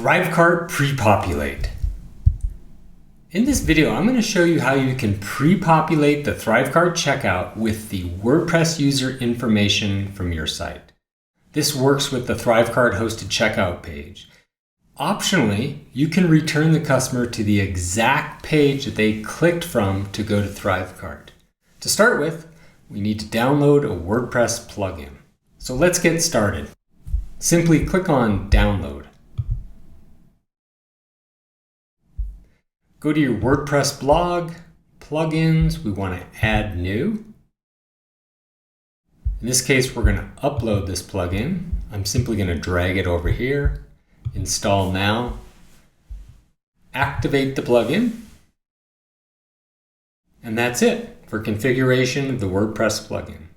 ThriveCart pre-populate. In this video, I'm going to show you how you can pre-populate the ThriveCart checkout with the WordPress user information from your site. This works with the ThriveCart hosted checkout page. Optionally, you can return the customer to the exact page that they clicked from to go to ThriveCart. To start with, we need to download a WordPress plugin. So let's get started. Simply click on Download. Go to your WordPress blog, plugins, we want to add new. In this case, we're going to upload this plugin. I'm simply going to drag it over here, install now, activate the plugin, and that's it for configuration of the WordPress plugin.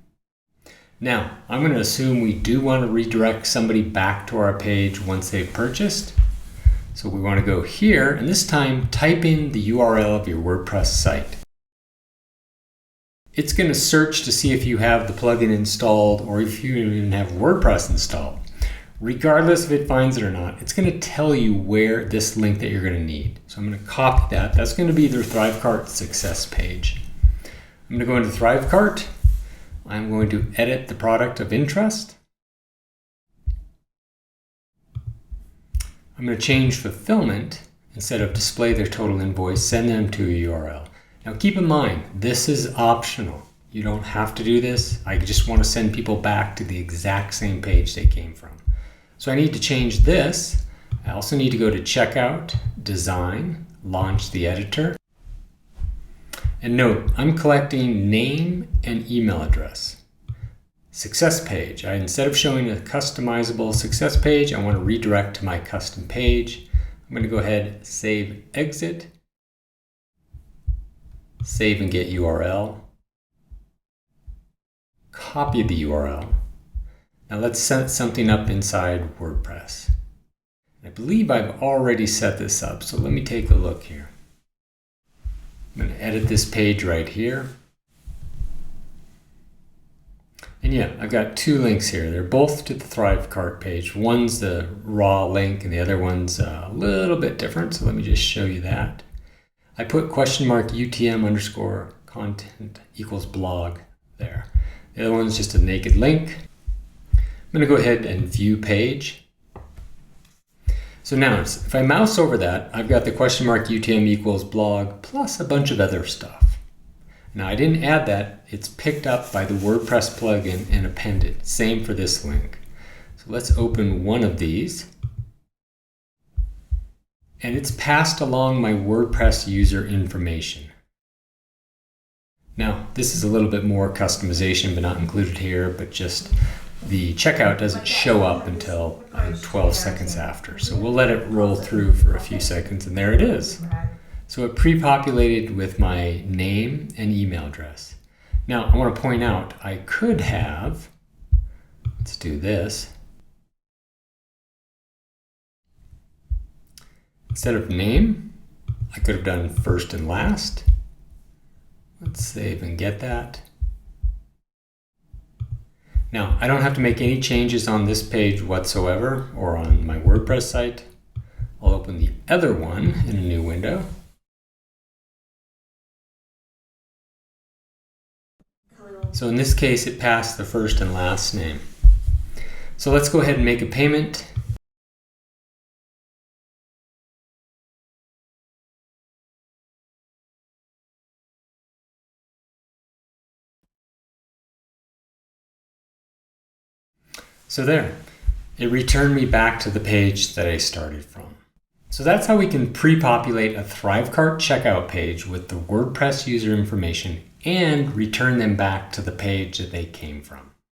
Now, I'm going to assume we do want to redirect somebody back to our page once they've purchased. So we want to go here, and this time type in the URL of your WordPress site. It's going to search to see if you have the plugin installed or if you even have WordPress installed. Regardless if it finds it or not, it's going to tell you where this link that you're going to need. So I'm going to copy that. That's going to be the ThriveCart success page. I'm going to go into ThriveCart. I'm going to edit the product of interest. I'm going to change fulfillment. Instead of display their total invoice, send them to a URL. Now keep in mind, this is optional. You don't have to do this. I just want to send people back to the exact same page they came from. So I need to change this. I also need to go to Checkout, Design, Launch the Editor. And note, I'm collecting name and email address. Success page. Instead of showing a customizable success page, I want to redirect to my custom page. I'm going to go ahead, save, exit, save and get URL, copy the URL. Now let's set something up inside WordPress. I believe I've already set this up, so let me take a look here. I'm going to edit this page right here. And yeah, I've got two links here. They're both to the ThriveCart page. One's the raw link and the other one's a little bit different. So let me just show you that. I put !UTM_content equals blog there. The other one's just a naked link. I'm going to go ahead and view page. So now if I mouse over that, I've got the !UTM equals blog plus a bunch of other stuff. Now I didn't add that, it's picked up by the WordPress plugin and appended. Same for this link. So let's open one of these. And it's passed along my WordPress user information. Now this is a little bit more customization, but not included here, but just the checkout doesn't show up until 12 seconds after. So we'll let it roll through for a few seconds, and there it is. So it pre-populated with my name and email address. Now I want to point out I could have, let's do this. Instead of name, I could have done first and last. Let's save and get that. Now I don't have to make any changes on this page whatsoever or on my WordPress site. I'll open the other one in a new window. So in this case, it passed the first and last name. So let's go ahead and make a payment. So there, it returned me back to the page that I started from. So that's how we can pre-populate a ThriveCart checkout page with the WordPress user information and return them back to the page that they came from.